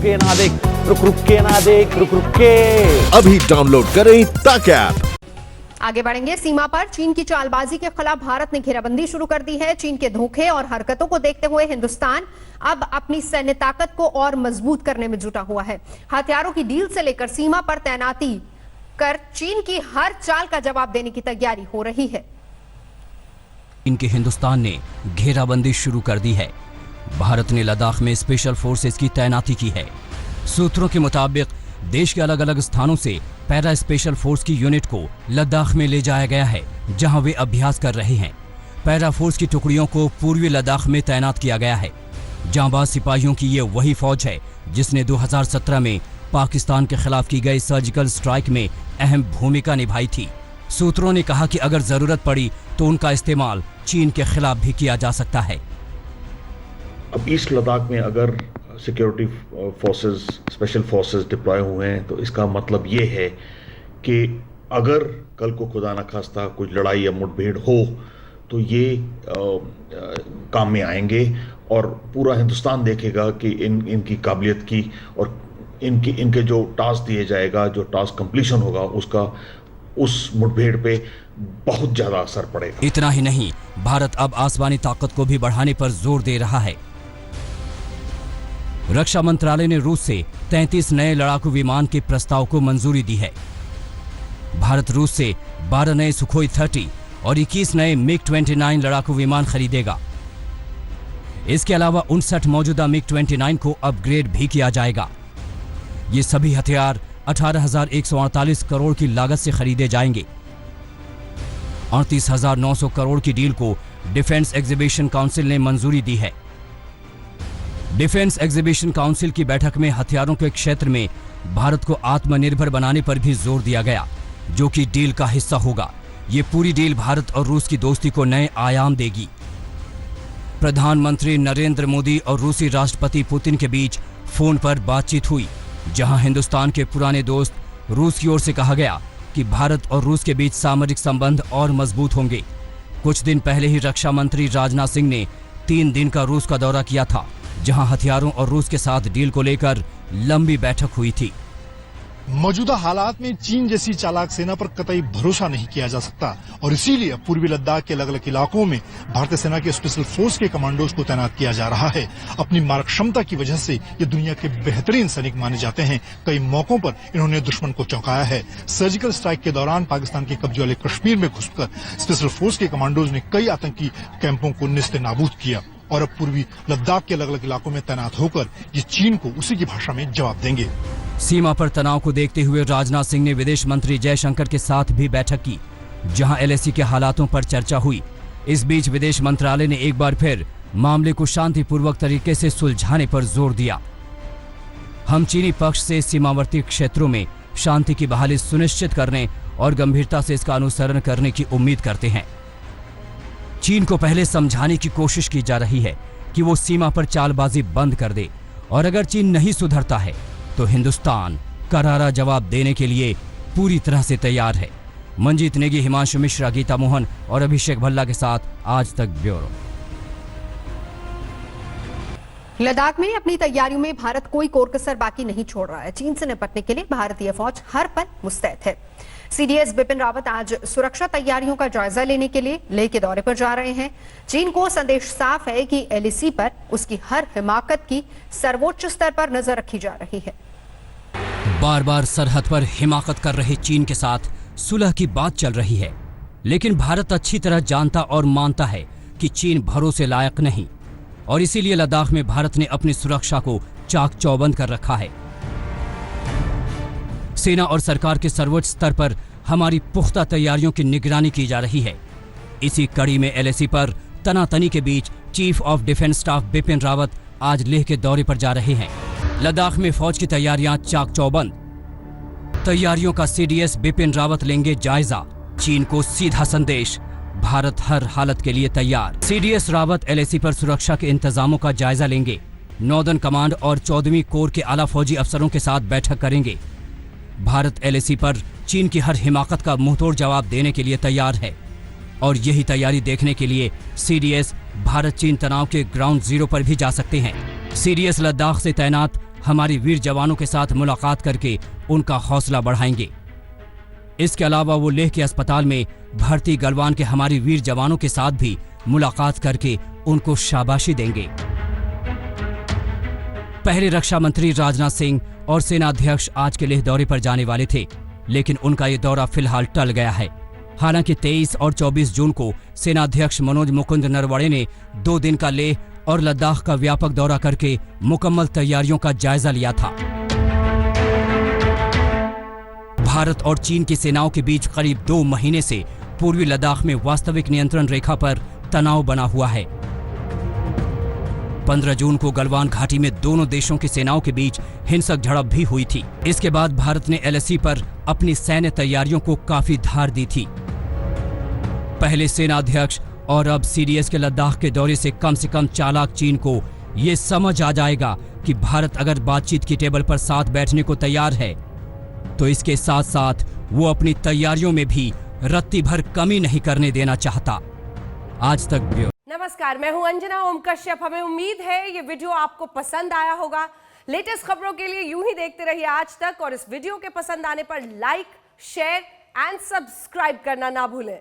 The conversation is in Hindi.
के ना देख, रुक के ना देख, रुक के। अभी डाउनलोड करें तक ऐप। आगे बढ़ेंगे। सीमा पर चीन की चालबाजी के खिलाफ भारत ने घेराबंदी शुरू कर दी है। चीन के धोखे और हरकतों को देखते हुए हिंदुस्तान अब अपनी सैन्य ताकत को और मजबूत करने में जुटा हुआ है। हथियारों की डील से लेकर सीमा पर तैनाती कर चीन की हर चाल का जवाब देने की तैयारी हो रही है। इनके हिंदुस्तान ने घेराबंदी शुरू कर दी है। भारत ने लद्दाख में स्पेशल फोर्सेस की तैनाती की है। सूत्रों के मुताबिक देश के अलग अलग स्थानों से पैरा स्पेशल फोर्स की यूनिट को लद्दाख में ले जाया गया है, जहां वे अभ्यास कर रहे हैं। पैरा फोर्स की टुकड़ियों को पूर्वी लद्दाख में तैनात किया गया है। जांबाज सिपाहियों की ये वही फौज है जिसने 2017 में पाकिस्तान के खिलाफ की गई सर्जिकल स्ट्राइक में अहम भूमिका निभाई थी। सूत्रों ने कहा कि अगर जरूरत पड़ी तो उनका इस्तेमाल चीन के खिलाफ भी किया जा सकता है। अब ईस्ट लद्दाख में अगर security forces, special forces deploy हुए हैं तो इसका मतलब ये है कि अगर कल को खुदा न खास्ता कुछ लड़ाई या मुठभेड़ हो तो ये काम में आएंगे और पूरा हिंदुस्तान देखेगा कि इनकी काबिलियत की और इनके जो टास्क दिए जाएगा, जो टास्क कंप्लीशन होगा, उसका उस मुठभेड़ पे बहुत ज़्यादा असर पड़ेगा। इतना ही नहीं, भारत अब आसमानी ताकत को भी बढ़ाने पर जोर दे रहा है। रक्षा मंत्रालय ने रूस से 33 नए लड़ाकू विमान के प्रस्ताव को मंजूरी दी है। भारत रूस से 12 नए सुखोई 30 और 21 नए मिग-29 लड़ाकू विमान खरीदेगा। इसके अलावा 59 मौजूदा मिग-29 को अपग्रेड भी किया जाएगा। ये सभी हथियार 18,148 करोड़ की लागत से खरीदे जाएंगे। 38,900 करोड़ की डील को डिफेंस एग्जीबिशन काउंसिल ने मंजूरी दी है। डिफेंस एग्जीबिशन काउंसिल की बैठक में हथियारों के क्षेत्र में भारत को आत्मनिर्भर बनाने पर भी जोर दिया गया, जो कि डील का हिस्सा होगा। ये पूरी डील भारत और रूस की दोस्ती को नए आयाम देगी। प्रधानमंत्री नरेंद्र मोदी और रूसी राष्ट्रपति पुतिन के बीच फोन पर बातचीत हुई, जहां हिंदुस्तान के पुराने दोस्त रूस की ओर से कहा गया कि भारत और रूस के बीच सामरिक संबंध और मजबूत होंगे। कुछ दिन पहले ही रक्षा मंत्री राजनाथ सिंह ने 3 दिन का रूस का दौरा किया था, जहां हथियारों और रूस के साथ डील को लेकर लंबी बैठक हुई थी। मौजूदा हालात में चीन जैसी चालाक सेना पर कतई भरोसा नहीं किया जा सकता और इसीलिए पूर्वी लद्दाख के अलग अलग इलाकों में भारतीय सेना के स्पेशल फोर्स के कमांडोज को तैनात किया जा रहा है। अपनी मारक क्षमता की वजह से ये दुनिया के बेहतरीन सैनिक माने जाते हैं। कई मौकों पर इन्होंने दुश्मन को चौंकाया है। सर्जिकल स्ट्राइक के दौरान पाकिस्तान के कब्जे वाले कश्मीर में घुसकर स्पेशल फोर्स के कमांडोज ने कई आतंकी कैंपों को निस्ते नाबूद किया और अब पूर्वी लद्दाख के अलग अलग इलाकों में तैनात होकर ये चीन को उसी की भाषा में जवाब देंगे। सीमा पर तनाव को देखते हुए राजनाथ सिंह ने विदेश मंत्री जयशंकर के साथ भी बैठक की, जहां एलएसी के हालातों पर चर्चा हुई। इस बीच विदेश मंत्रालय ने एक बार फिर मामले को शांतिपूर्वक तरीके से सुलझाने पर जोर दिया। हम चीनी पक्ष से सीमावर्ती क्षेत्रों में शांति की बहाली सुनिश्चित करने और गंभीरता से इसका अनुसरण करने की उम्मीद करते हैं। चीन को पहले समझाने की कोशिश की जा रही है कि वो सीमा पर चालबाजी बंद कर दे, और अगर चीन नहीं सुधरता है तो हिंदुस्तान करारा जवाब देने के लिए पूरी तरह से तैयार है। मंजीत नेगी, हिमांशु मिश्रा, गीता मोहन और अभिषेक भल्ला के साथ आज तक ब्यूरो। लद्दाख में अपनी तैयारियों में भारत कोई कोर कसर बाकी नहीं छोड़ रहा है। चीन से निपटने के लिए भारतीय फौज हर पल मुस्तैद है। सीडीएस बिपिन रावत आज सुरक्षा तैयारियों का जायजा लेने के लिए लेह के दौरे पर जा रहे हैं। चीन को संदेश साफ है कि एलएसी पर उसकी हर हिमाकत की सर्वोच्च स्तर पर नजर रखी जा रही है। बार बार सरहद पर हिमाकत कर रहे चीन के साथ सुलह की बात चल रही है, लेकिन भारत अच्छी तरह जानता और मानता है कि चीन भरोसे लायक नहीं, और इसीलिए लद्दाख में भारत ने अपनी सुरक्षा को चाक चौबंद कर रखा है। सेना और सरकार के सर्वोच्च स्तर पर हमारी पुख्ता तैयारियों की निगरानी की जा रही है। इसी कड़ी में एलएसी पर तनातनी के बीच chief of defence staff Bipin Rawat आज लेह के दौरे पर जा रहे हैं। लद्दाख में फौज की तैयारियां चाक चौबंद। तैयारियों का सीडीएस बिपिन रावत लेंगे जायजा। चीन को सीधा संदेश, भारत हर हालत के लिए तैयार। सीडीएस रावत एलएसी पर सुरक्षा के इंतजामों का जायजा लेंगे। नॉर्दर्न कमांड और 14वीं कोर के आला फौजी अफसरों के साथ बैठक करेंगे। भारत एलएसी पर चीन की हर हिमाकत का मुंहतोड़ जवाब देने के लिए तैयार है, और यही तैयारी देखने के लिए सीडीएस भारत चीन तनाव के ग्राउंड जीरो पर भी जा सकते हैं। सीडीएस लद्दाख से तैनात हमारे वीर जवानों के साथ मुलाकात करके उनका हौसला बढ़ाएंगे। इसके अलावा वो लेह के अस्पताल में भर्ती गलवान के हमारे वीर जवानों के साथ भी मुलाकात करके उनको शाबाशी देंगे। पहले रक्षा मंत्री राजनाथ सिंह और सेनाध्यक्ष आज के लेह दौरे पर जाने वाले थे, लेकिन उनका ये दौरा फिलहाल टल गया है। हालांकि 23 और 24 जून को सेनाध्यक्ष मनोज मुकुंद नरवणे ने 2 दिन का लेह और लद्दाख का व्यापक दौरा करके मुकम्मल तैयारियों का जायजा लिया था। भारत और चीन की सेनाओं के बीच करीब 2 महीने से पूर्वी लद्दाख में वास्तविक नियंत्रण रेखा पर तनाव बना हुआ है। 15 जून को गलवान घाटी में दोनों देशों की सेनाओं के बीच हिंसक झड़प भी हुई थी। इसके बाद भारत ने LAC पर अपनी सैन्य तैयारियों को काफी धार दी थी। पहले सेनाध्यक्ष और अब CDS के लद्दाख के दौरे से कम चालाक चीन को ये समझ आ जाएगा कि भारत अगर बातचीत की टेबल पर साथ बैठने को तैयार है तो इसके साथ साथ वो अपनी तैयारियों में भी रत्ती भर कमी नहीं करने देना चाहता। आज तक ब्यूरो। नमस्कार, मैं हूं अंजना ओम कश्यप। हमें उम्मीद है ये वीडियो आपको पसंद आया होगा। लेटेस्ट खबरों के लिए यूं ही देखते रहिए आज तक, और इस वीडियो के पसंद आने पर लाइक, शेयर एंड सब्सक्राइब करना ना भूलें।